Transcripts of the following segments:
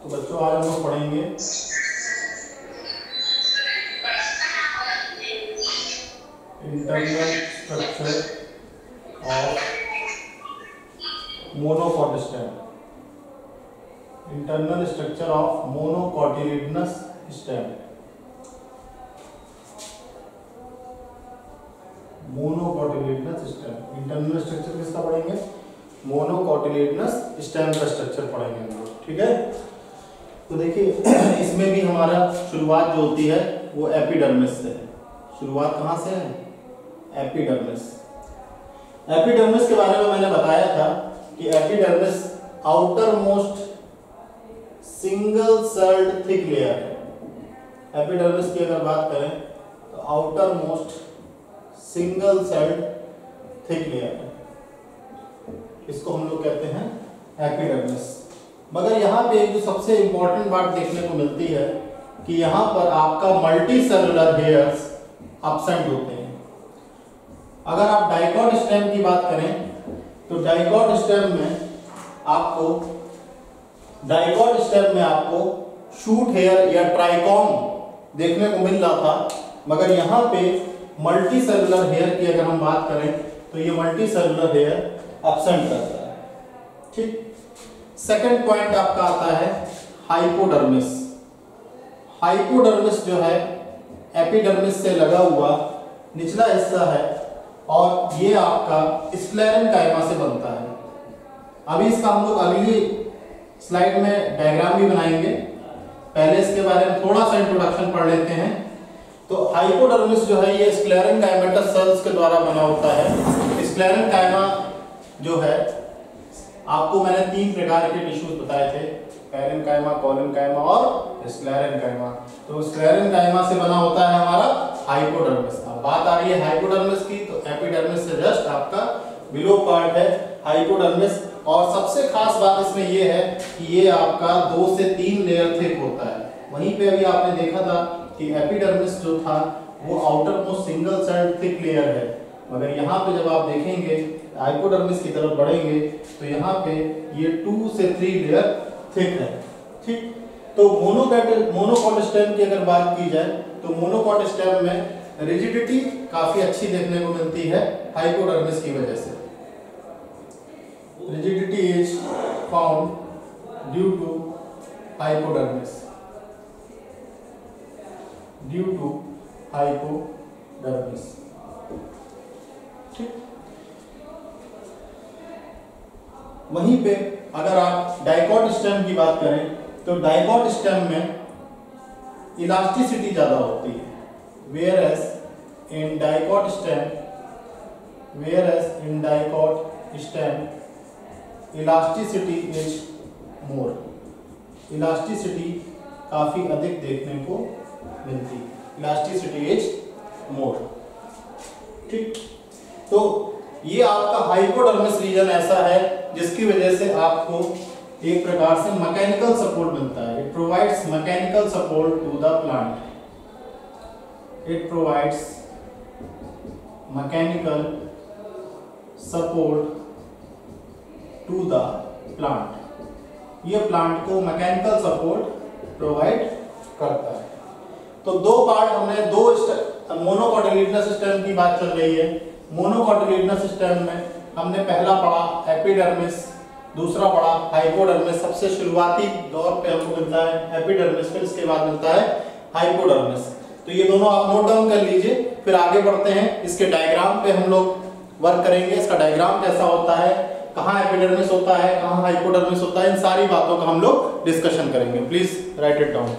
तो बच्चों आज हम लोग पढ़ेंगे internal structure of monocot stem. Internal structure of monocotyledonous stem. Monocotyledonous stem internal structure किसका पढ़ेंगे? मोनोकॉटिलिडनस स्टेम का स्ट्रक्चर पढ़ेंगे हम लोग, ठीक है। तो देखिए इसमें भी हमारा शुरुआत जो होती है वो एपिडर्मिस से है। शुरुआत कहाँ से है? एपिडर्मिस। एपिडर्मिस के बारे में मैंने बताया था कि epidermis outer most single celled thick layer है। एपिडर्मिस की अगर बात करें तो outer most single celled thick layer है, इसको हम लोग कहते हैं एपिडर्मिस। मगर यहाँ पे एक जो सबसे इंपॉर्टेंट बात देखने को मिलती है कि यहाँ पर आपका मल्टी सेलुलर हेयर्स एब्सेंट होते हैं। अगर आप डाइकॉट स्टेम की बात करें तो डाइकॉट स्टेम में आपको शूट हेयर या ट्राइकॉम देखने को मिल रहा था, मगर यहाँ पे मल्टी सेलुलर हेयर की अगर हम बात करें तो ये मल्टी सेलुलर हेयर एब्सेंट रहता है, ठीक। सेकंड पॉइंट आपका आता है हाइपोडर्मिस। हाइपोडर्मिस जो है एपिडर्मिस से लगा हुआ निचला हिस्सा है और ये आपका स्क्लेरेन्काइमा से बनता है। अभी इसका हम लोग अगली स्लाइड में डायग्राम भी बनाएंगे, पहले इसके बारे में थोड़ा सा इंट्रोडक्शन पढ़ लेते हैं। तो हाइपोडर्मिस जो है ये स्क्लेरेन्काइमेटस सेल्स के द्वारा बना होता है। स्क्लेरेन्काइमा जो है आपको मैंने 3 प्रकार के टिश्यूज बताए थे, पैरेन्काइमा, कोलेन्काइमा और स्क्लेरेन्काइमा। तो स्क्लेरेन्काइमा से बना होता है हमारा हाइपोडर्मिस। अब बात आ रही है हाइपोडर्मिस की, तो एपिडर्मिस से जस्ट आपका बिलो पार्ट है हाइपोडर्मिस। और सबसे खास बात इसमें ये है कि ये आपका 2 से 3 लेयर थिक होता है। वहीं पे अभी आपने देखा था कि एपिडर्मिस जो था वो outer most single celled thick layer है, मगर यहाँ पे जब आप देखेंगे हाइपोडर्मिस की तरफ बढ़ेंगे तो यहाँ पे ये 2 से 3 लेयर थिक है, ठीक। तो मोनोकॉट स्टेम की अगर बात की जाए तो मोनोकॉट स्टेम में रिजिडिटी काफी अच्छी देखने को मिलती है हाइपोडर्मिस की वजह से। Rigidity is found due to hypodermis, ठीक। वहीं पे अगर आप डाइकॉट स्टेम की बात करें तो डाइकॉट स्टेम में इलास्टिसिटी ज्यादा होती है, whereas in dicot stem elasticity is more। Elasticity काफी अधिक देखने को मिलती है, इलास्टिसिटी इज मोर, ठीक। तो ये आपका हाइपोडर्मिस रीजन ऐसा है जिसकी वजह से आपको एक प्रकार से मैकेनिकल सपोर्ट मिलता है। It provides mechanical support to the plant. It provides mechanical support to the plant. ये प्लांट को मैकेनिकल सपोर्ट प्रोवाइड करता है। तो 2 पार्ट हमने, 2 मोनोकॉटिलिडनस स्टेम की बात चल रही है। मोनोकॉटिलिडनस स्टेम में हमने पहला पढ़ा एपिडर्मिस, दूसरा पढ़ा हाइपोडर्मिस। सबसे शुरुआती दौर पे हमको मिलता है एपिडर्मिस, फिर इसके बाद मिलता है हाइपोडर्मिस। तो ये दोनों आप नोट डाउन कर लीजिए, फिर आगे बढ़ते हैं। इसके डायग्राम पे हम लोग वर्क करेंगे। इसका डायग्राम कैसा होता है, कहाँ एपिडर्मिस होता है, कहाँ हाइपोडर्मिस होता है, इन सारी बातों का हम लोग डिस्कशन करेंगे। Please right it down.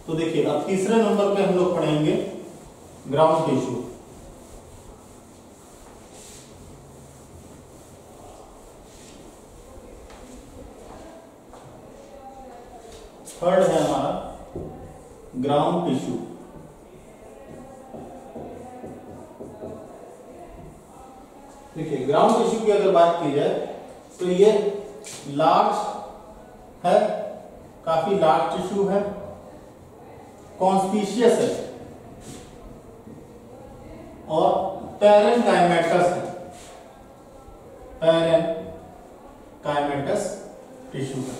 तो देखिए अब तीसरे नंबर पे हम लोग पढ़ेंगे ग्राउंड टिश्यू। थर्ड है हमारा ग्राउंड टिश्यू। देखिए ग्राउंड टिश्यू की अगर बात की जाए तो ये लार्ज है, काफी लार्ज टिश्यू है, कॉन्स्पिशियस है और पैरेनकाइमेटस है, पैरेनकाइमेटस टिश्यू है।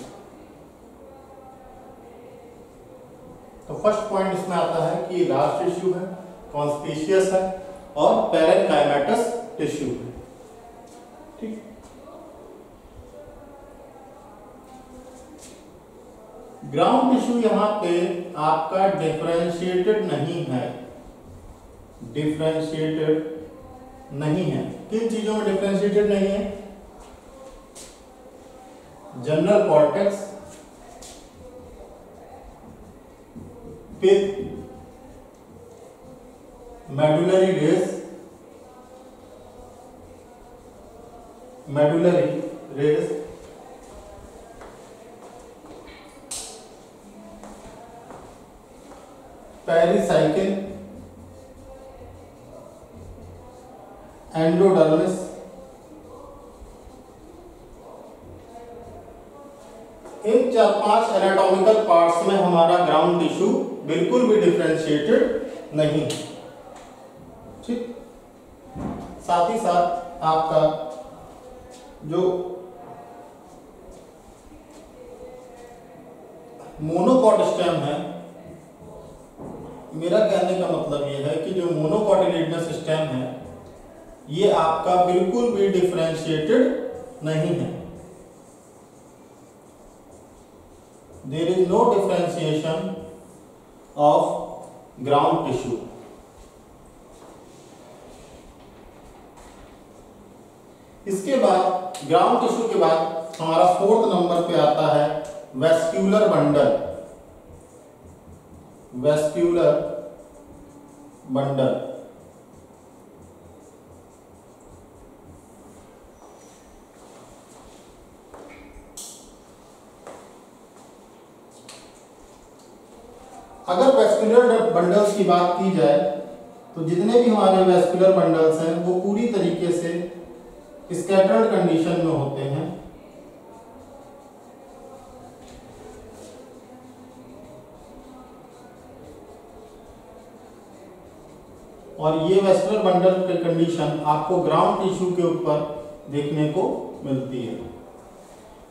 तो फर्स्ट पॉइंट इसमें आता है कि लार्ज टिश्यू है, कॉन्स्पिशियस है और पैरेनकाइमेटस टिश्यू है। ठीक, ग्राउंड टिश्यू यहां पे आपका डिफरेंशिएटेड नहीं है, डिफरेंशिएटेड नहीं है। किन चीजों में डिफरेंशिएटेड नहीं है? जनरल कॉर्टेक्स, फिर मेडुलरी रेस, पेरिसाइकिल, एंडोडर्मिस, इन 4-5 एनाटॉमिकल पार्ट्स में हमारा ग्राउंड टिश्यू बिल्कुल भी डिफरेंशिएटेड नहीं है। ठीक, साथ ही साथ आपका जो मोनोकॉट स्टेम है, मेरा कहने का मतलब यह है कि जो मोनोकॉटिलिडनस स्टेम है ये आपका बिल्कुल भी डिफरेंशिएटेड नहीं है। There is no differentiation of ground tissue. इसके बाद ग्राउंड टिश्यू के बाद हमारा 4th नंबर पे आता है वेस्क्यूलर बंडल। वेस्क्यूलर बंडल अगर वेस्क्यूलर बंडल्स की बात की जाए तो जितने भी हमारे वेस्क्यूलर बंडल्स हैं वो पूरी तरीके से स्कैटर्ड कंडीशन में होते हैं। और ये वेस्क्यूलर बंडल की कंडीशन आपको ग्राउंड टिश्यू के ऊपर देखने को मिलती है।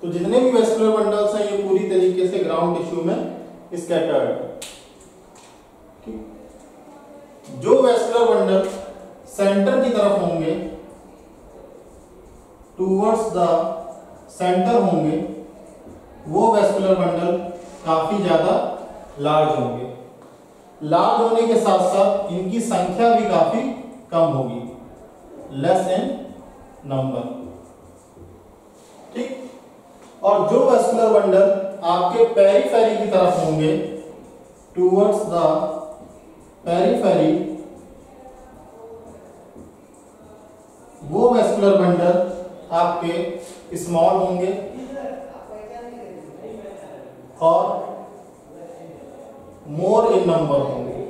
तो जितने भी वेस्क्यूलर बंडल्स हैं ये पूरी तरीके से ग्राउंड टिश्यू में स्कैटर्ड है। जो वेस्क्यूलर बंडल सेंटर की तरफ होंगे, टूवर्ड्स द सेंटर होंगे, वो वेस्क्यूलर बंडल काफी ज्यादा लार्ज होंगे। लार्ज होने के साथ साथ इनकी संख्या भी काफी कम होगी, लेस इन नंबर। ठीक, और जो वेस्क्यूलर बंडल आपके पेरिफेरी की तरफ होंगे, टूवर्ड्स द पेरिफेरी, वो वेस्क्यूलर बंडल आपके स्मॉल होंगे और मोर इन नंबर होंगे,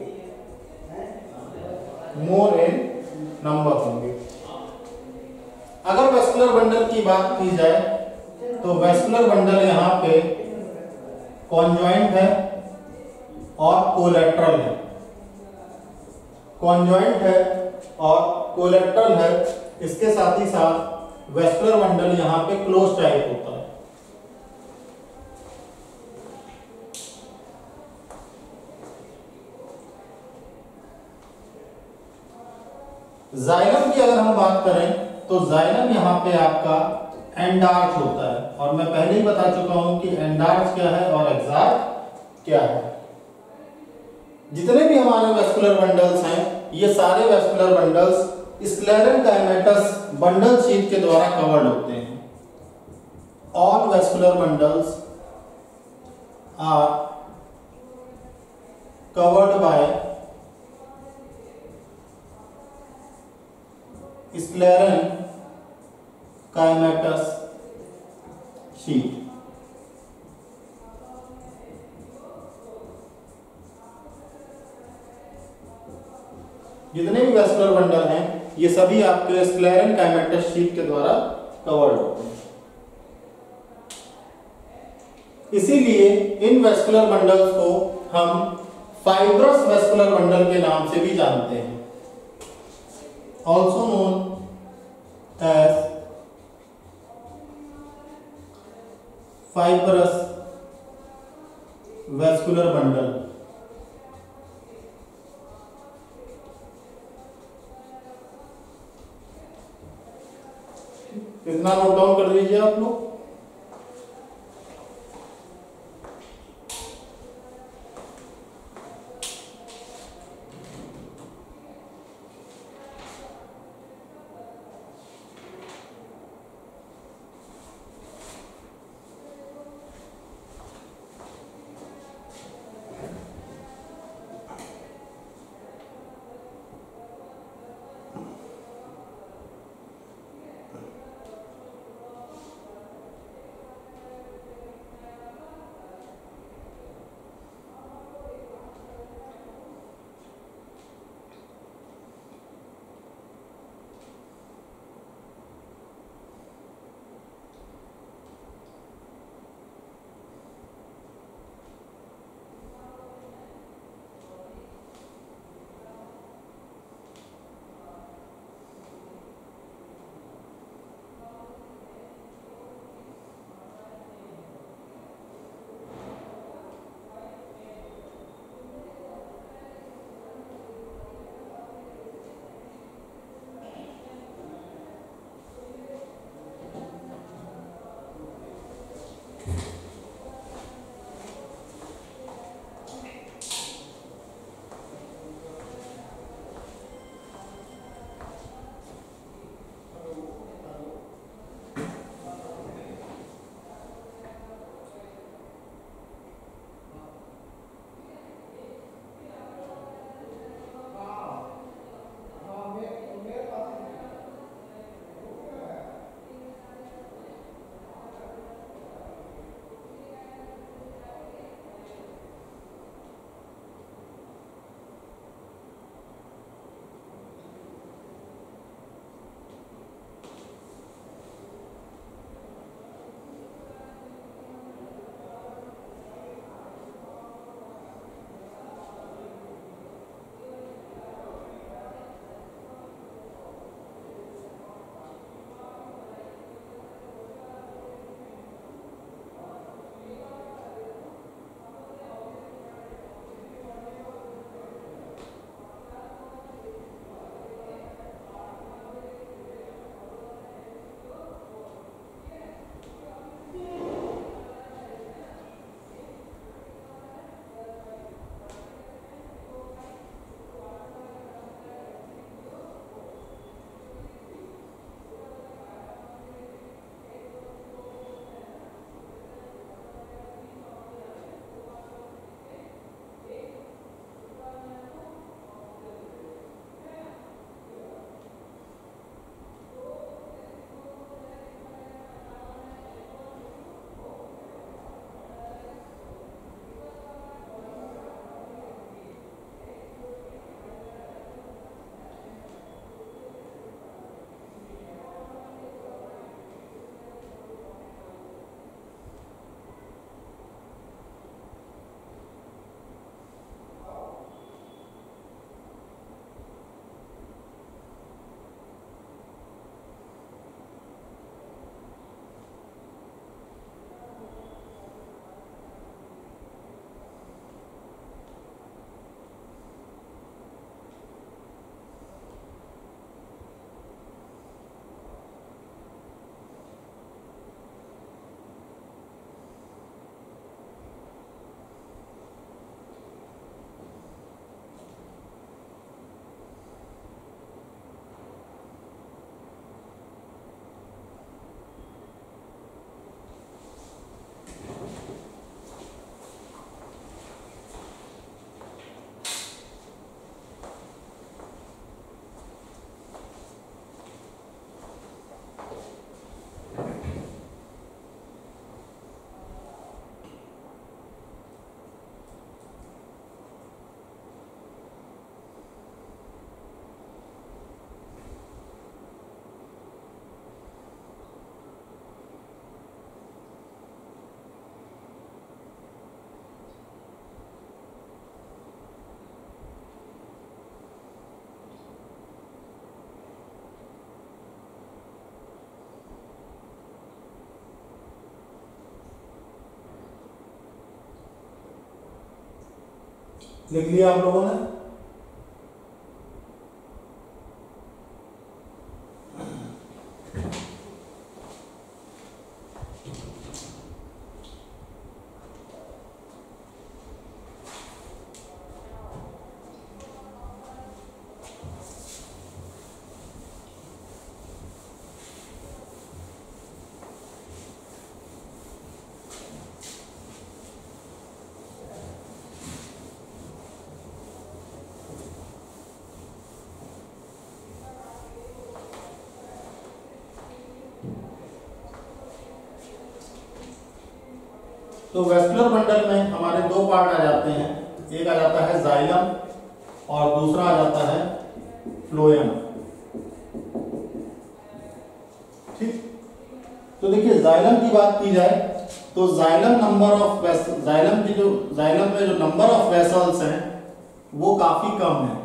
मोर इन नंबर होंगे। अगर वेस्क्यूलर बंडल की बात की जाए तो वेस्क्यूलर बंडल यहाँ पे कॉन्जॉइंट है और कोलेट्रल है, कॉन्जॉइंट है और कोलेट्रल है। इसके साथ ही साथ वेस्क्यूलर बंडल यहाँ पे क्लोज टाइप होता है। जाइलम की अगर हम बात करें तो जाइलम यहाँ पे आपका एंडार्च होता है, और मैं पहले ही बता चुका हूं कि एंडार्च क्या है और एक्सार्च क्या है। जितने भी हमारे वेस्कुलर बंडल्स हैं ये सारे vascular bundles sclerenchymatous bundle sheath के द्वारा कवर्ड होते हैं। All vascular bundles are covered by sclerenchymatous sheath. जितने भी वेस्कुलर बंडल हैं ये सभी आपके स्क्लेरेनकाइमेटस शीट के द्वारा कवर्ड होते हैं। इसीलिए इन वेस्कुलर बंडल्स को हम फाइब्रस वेस्कुलर बंडल के नाम से भी जानते हैं, also known as fibrous vascular bundle. इतना नोट डाउन कर लीजिए आप लोग। लिख लिया आप लोगों ने? तो वेस्कुलर बंडल में हमारे दो पार्ट आ जाते हैं, एक आ जाता है जाइलम और दूसरा आ जाता है फ्लोएम। ठीक, तो देखिए जाइलम की बात की जाए तो जाइलम में जो नंबर ऑफ वेसल्स हैं वो काफी कम है।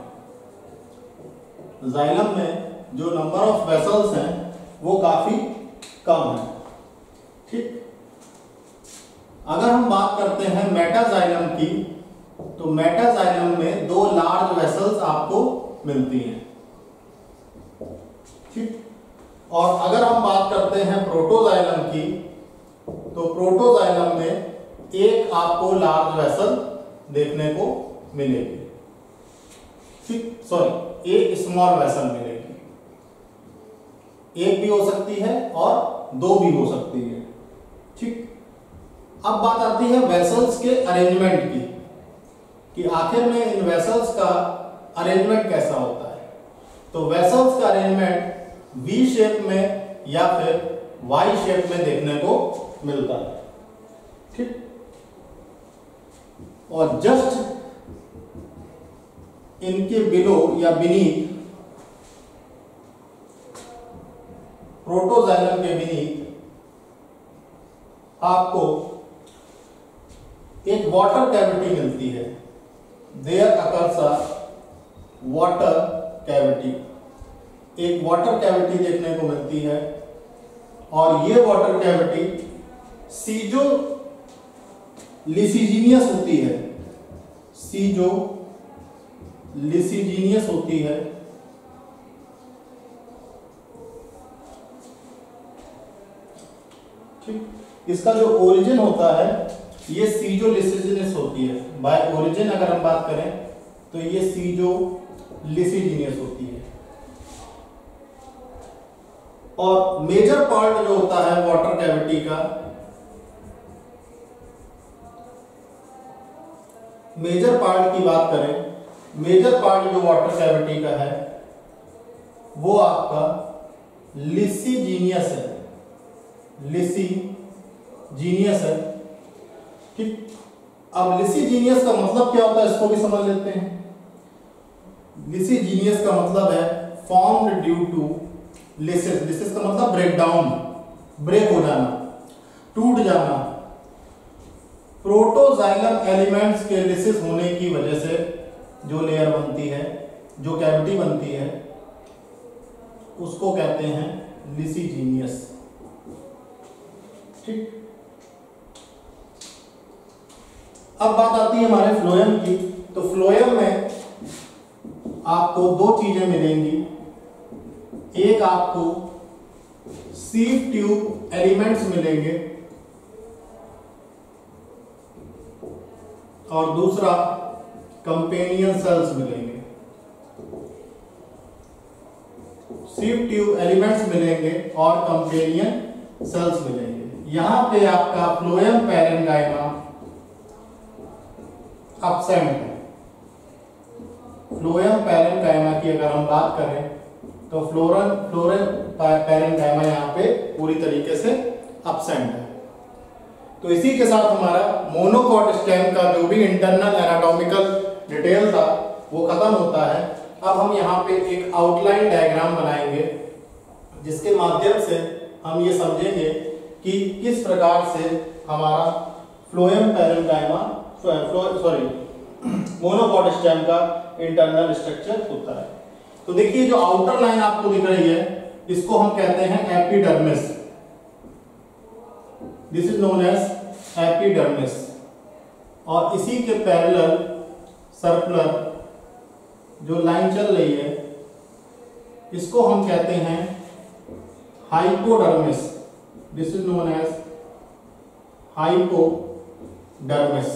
जाइलम में जो नंबर ऑफ वेसल्स हैं वो काफी कम है। ठीक, अगर हम बात करते हैं मेटाजाइलम की, तो मेटाजाइलम में दो लार्ज वेसल्स आपको मिलती हैं। ठीक, और अगर हम बात करते हैं प्रोटोजाइलम की, तो प्रोटोजाइलम में एक आपको लार्ज वेसल देखने को मिलेगी। ठीक, सॉरी, एक स्मॉल वेसल मिलेगी। एक भी हो सकती है और दो भी हो सकती है। ठीक, अब बात आती है वेसल्स के अरेंजमेंट की, कि आखिर में इन वेसल्स का अरेंजमेंट कैसा होता है। तो वेसल्स का अरेंजमेंट वी शेप में या फिर वाई शेप में देखने को मिलता है। ठीक, और जस्ट इनके बिलो या बीनीथ, प्रोटोजाइलम के बीनीथ आपको एक वाटर कैविटी मिलती है। There occurs a water cavity, एक वाटर कैविटी देखने को मिलती है। और ये वाटर कैविटी सीजो लिसिजीनियस होती है, सीजो लिसिजीनियस होती है। ठीक, इसका जो ओरिजिन होता है ये सीजो लिसिजीनियस होती है। बाय ओरिजिन अगर हम बात करें तो ये सीजो लिसिजीनियस होती है। और मेजर पार्ट जो होता है वाटर कैविटी का, मेजर पार्ट की बात करें, मेजर पार्ट जो वाटर कैविटी का है वो आपका लिसिजीनियस है, लिसिजीनियस है। ठीक, अब लिसिजीनियस का मतलब क्या होता है इसको भी समझ लेते हैं। लिसिजीनियस का मतलब है formed due to lysis. Lysis का मतलब ब्रेक डाउन, ब्रेक हो जाना, टूट जाना। प्रोटोजाइलम एलिमेंट्स के लिसिस होने की वजह से जो लेयर बनती है, जो कैविटी बनती है, उसको कहते हैं लिसिजीनियस। ठीक, अब बात आती है हमारे फ्लोएम की। तो फ्लोएम में आपको दो चीजें मिलेंगी, एक आपको सीव ट्यूब एलिमेंट्स मिलेंगे और दूसरा कंपेनियन सेल्स मिलेंगे। सीव ट्यूब एलिमेंट्स मिलेंगे और कंपेनियन सेल्स मिलेंगे। यहां पे आपका फ्लोएम पैरेन्काइमा एब्सेंट है। फ्लोएम पैरेन्काइमा की अगर हम बात करें तो फ्लोएम पैरेन्काइमा यहाँ पे पूरी तरीके से एब्सेंट है। तो इसी के साथ हमारा मोनोकॉट स्टेम का जो भी इंटरनल एनाटॉमिकल डिटेल था वो खत्म होता है। अब हम यहाँ पे एक आउटलाइन डायग्राम बनाएंगे जिसके माध्यम से हम ये समझेंगे कि किस प्रकार से हमारा फ्लोएम पैरेन्काइमा मोनोकॉट स्टेम का इंटरनल स्ट्रक्चर होता है। तो देखिए जो आउटर लाइन आपको दिख रही है इसको हम कहते हैं epidermis. This is known as epidermis. और इसी के पैरेलल सर्कुलर जो लाइन चल रही है इसको हम कहते हैं hypodermis. This is known as hypodermis.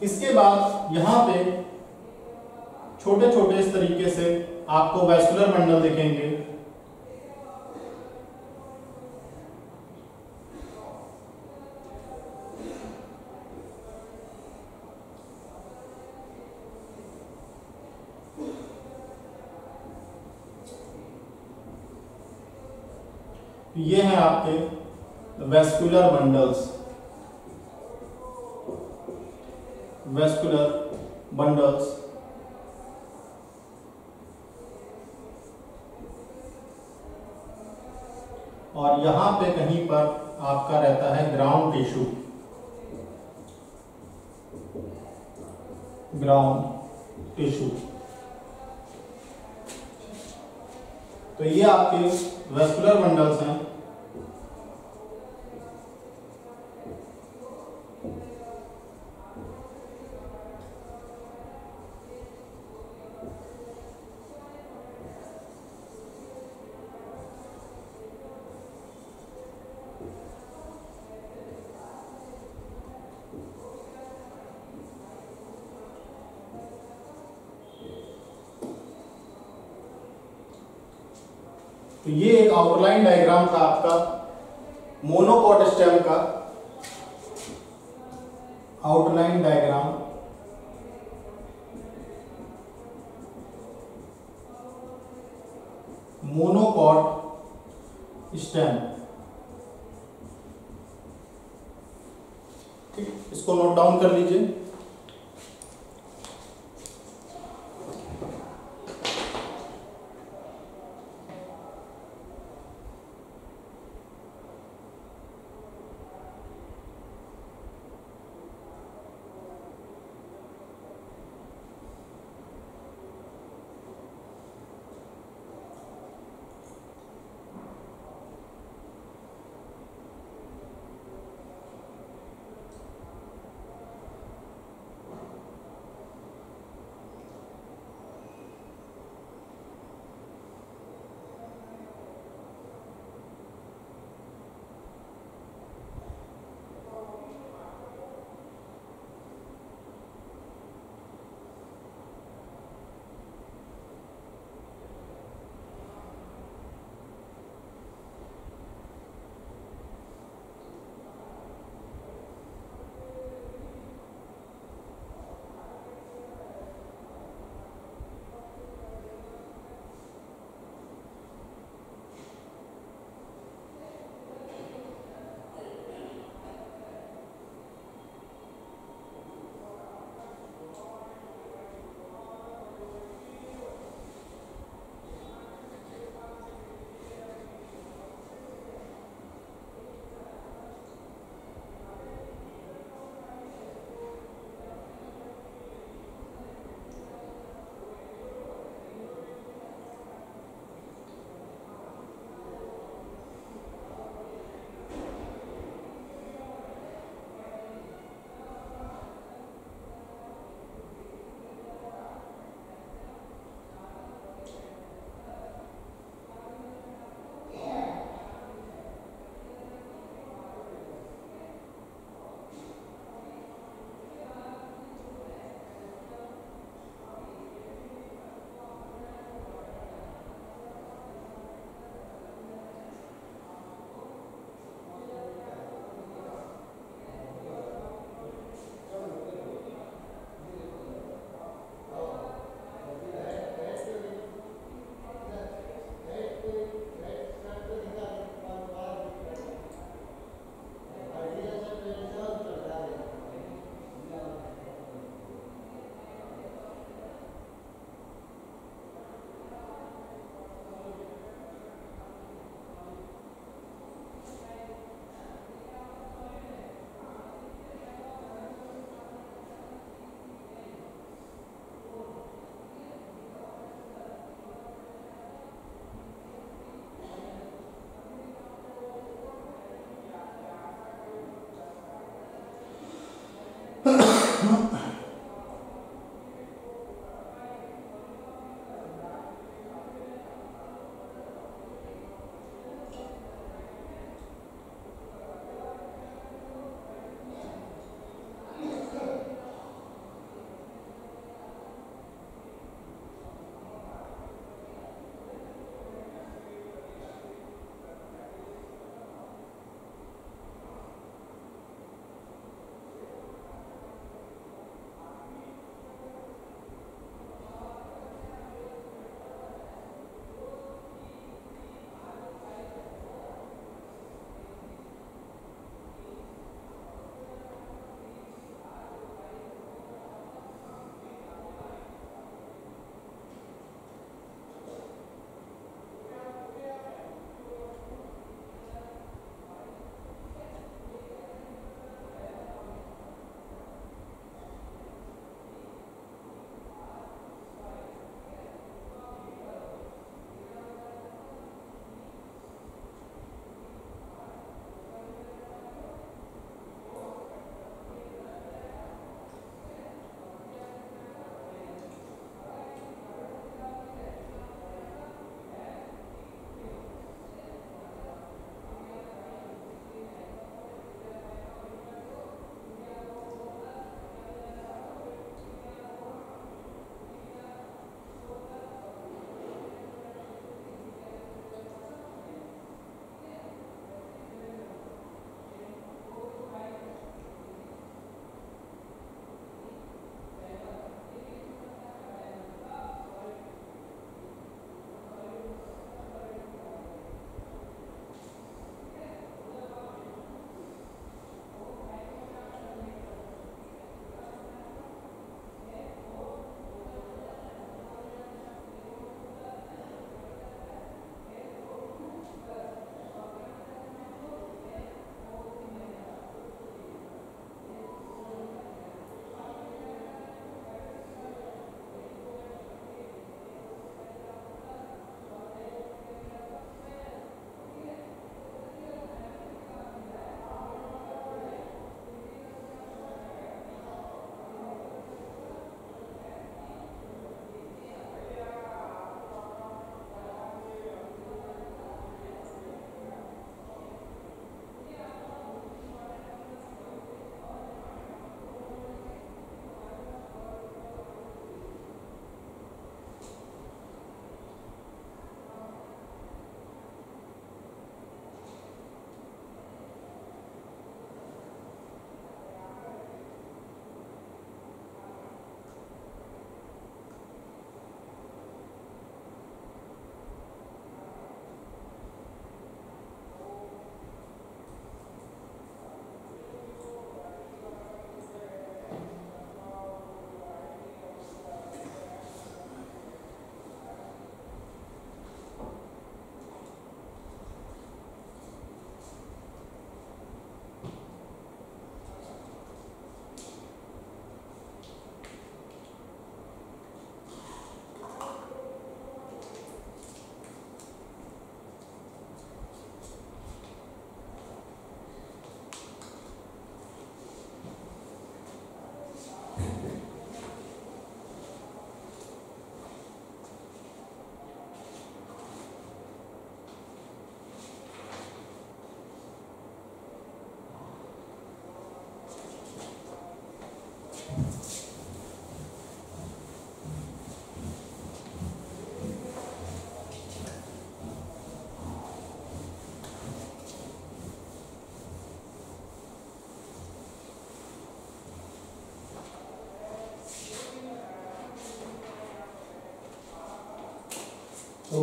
इसके बाद यहां पे छोटे छोटे इस तरीके से आपको वैस्कुलर बंडल दिखेंगे। ये हैं आपके वैस्कुलर बंडल्स, वैस्कुलर बंडल्स। और यहां पे कहीं पर आपका रहता है ग्राउंड टिश्यू, ग्राउंड टिश्यू। तो ये आपके वैस्कुलर बंडल्स हैं। तो ये एक आउटलाइन डायग्राम था आपका मोनोकॉट स्टेम का, आउटलाइन डायग्राम। मोनोकॉट स्टेम, ठीक, इसको नोट डाउन कर लीजिए।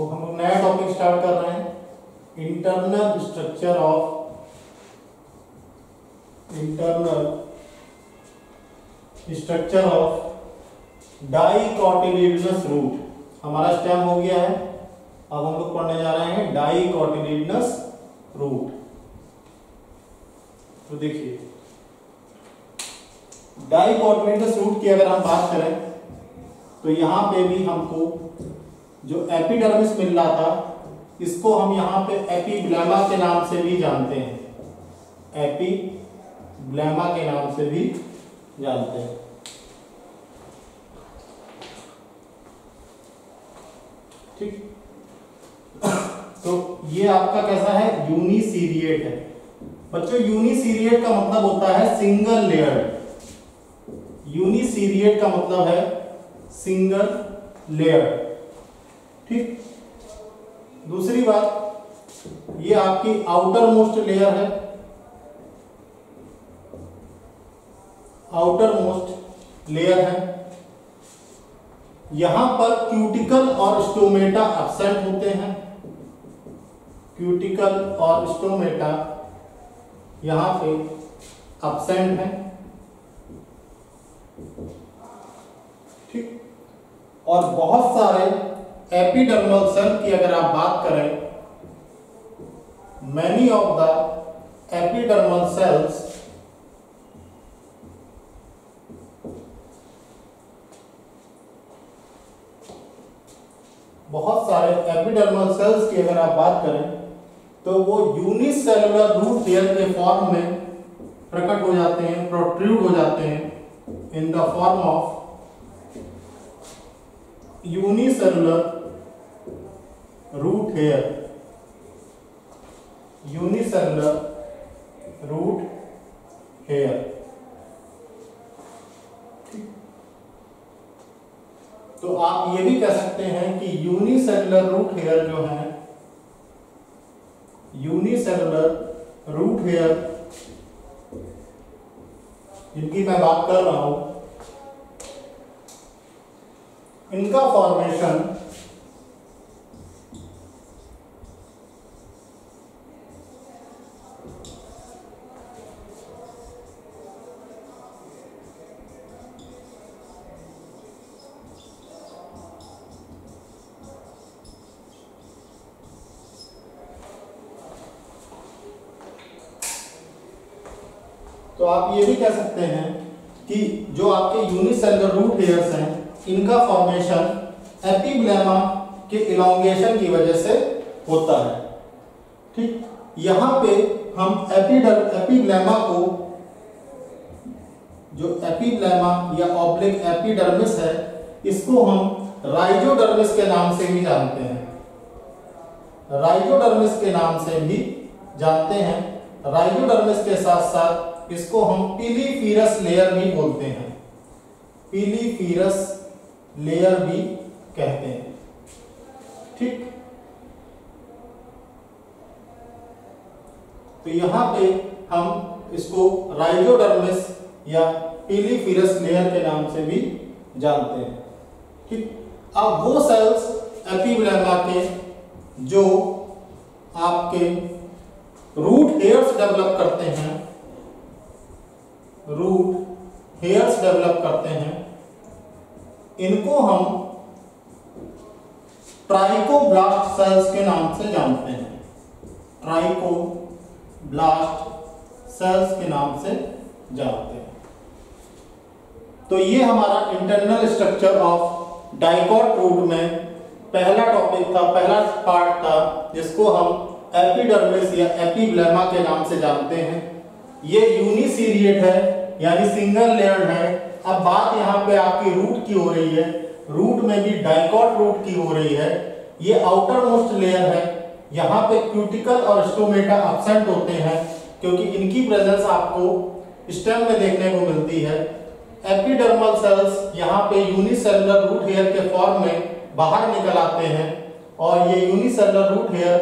तो हम लोग नया टॉपिक स्टार्ट कर रहे हैं, इंटरनल स्ट्रक्चर ऑफ डाइकोटिलेडनस रूट। हमारा स्टेम हो गया है, अब हम लोग पढ़ने जा रहे हैं डाइकोटिलेडनस रूट। तो देखिए डाइकोटिलेडनस रूट की अगर हम बात करें तो यहां पे भी हमको जो एपिडर्मिस मिल रहा था इसको हम यहां पे एपिब्लेमा के नाम से भी जानते हैं, एपिब्लेमा के नाम से भी जानते हैं। ठीक, तो ये आपका कैसा है, यूनिसीरिएट है। बच्चों यूनिसीरिएट का मतलब होता है सिंगल लेयर्ड। यूनिसीरिएट का मतलब है सिंगल लेयर। ठीक, दूसरी बात, ये आपकी आउटर मोस्ट लेयर है, आउटर मोस्ट लेयर है। यहां पर क्यूटिकल और स्टोमेटा एब्सेंट होते हैं, क्यूटिकल और स्टोमेटा यहां पे एब्सेंट है। ठीक, और बहुत सारे एपिडर्मल सेल की अगर आप बात करें, many of the epidermal cells बहुत सारे एपिडर्मल सेल्स की अगर आप बात करें तो वो यूनिसेलुलर रूट हेयर के फॉर्म में प्रकट हो जाते हैं, प्रोट्रूड हो जाते हैं in the form of unicellular root hair, unicellular root hair. तो आप ये भी कह सकते हैं कि यूनिसेलुलर रूट हेयर जो है, यूनिसेलुलर रूट हेयर जिनकी मैं बात कर रहा हूं, इनका फॉर्मेशन तो आप ये भी कह सकते हैं कि जो आपके यूनिसेलुलर रूट हेयर्स हैं इनका फॉर्मेशन एपिब्लेमा के इलॉन्गेशन की वजह से होता है। ठीक, यहां पे हम एपिब्लेमा को, जो एपिब्लेमा या ऑब्लिक एपिडर्मिस है, इसको हम राइजोडर्मिस के नाम से भी जानते हैं, राइजोडर्मिस के नाम से भी जानते हैं। राइजोडर्मिस के साथ साथ इसको हम पिलीफिरस लेयर भी बोलते हैं, पिलीफिरस लेयर भी कहते हैं। ठीक, तो यहां पे हम इसको राइजोडर्मिस या पिलीफिरस लेयर के नाम से भी जानते हैं। ठीक, अब वो सेल्स एपिब्लेमा के जो आपके रूट हेयर्स डेवलप करते हैं, रूट हेयर्स डेवलप करते हैं, इनको हम ट्राइकोब्लास्ट सेल्स के नाम से जानते हैं, ट्राइकोब्लास्ट सेल्स के नाम से जानते हैं। तो ये हमारा internal structure of dicot root में पहला टॉपिक था, पहला पार्ट था, जिसको हम एपिडर्मिस या एपिब्लेमा के नाम से जानते हैं। ये यूनिसीरिएट है यानी सिंगल लेयर्ड है। अब बात यहाँ पे आपकी रूट की हो रही है, रूट में भी डाइकोट रूट की हो रही है। ये आउटर मोस्ट लेयर है, यहाँ पे क्यूटिकल और स्टोमेटा एब्सेंट होते हैं क्योंकि इनकी प्रेजेंस आपको स्टेम में देखने को मिलती है। एपिडर्मल सेल्स यहाँ पे यूनिसेलुलर रूट हेयर के फॉर्म में बाहर निकल आते हैं और ये unicellular root hair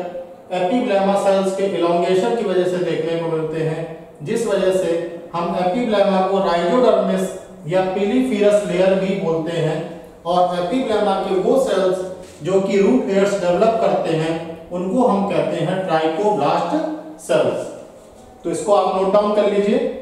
epiblema cells के इलॉन्गेशन की वजह से देखने को मिलते हैं, जिस वजह से हम एपिब्लेमा को राइजोडर्मिस या पिलीफिरस लेयर भी बोलते हैं। और एपिब्लेमा के वो सेल्स जो कि रूट हेयर्स डेवलप करते हैं उनको हम कहते हैं ट्राइकोब्लास्ट सेल्स। तो इसको आप नोट डाउन कर लीजिए।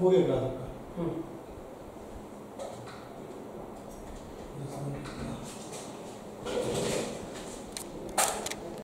हो गया क्लास आपका।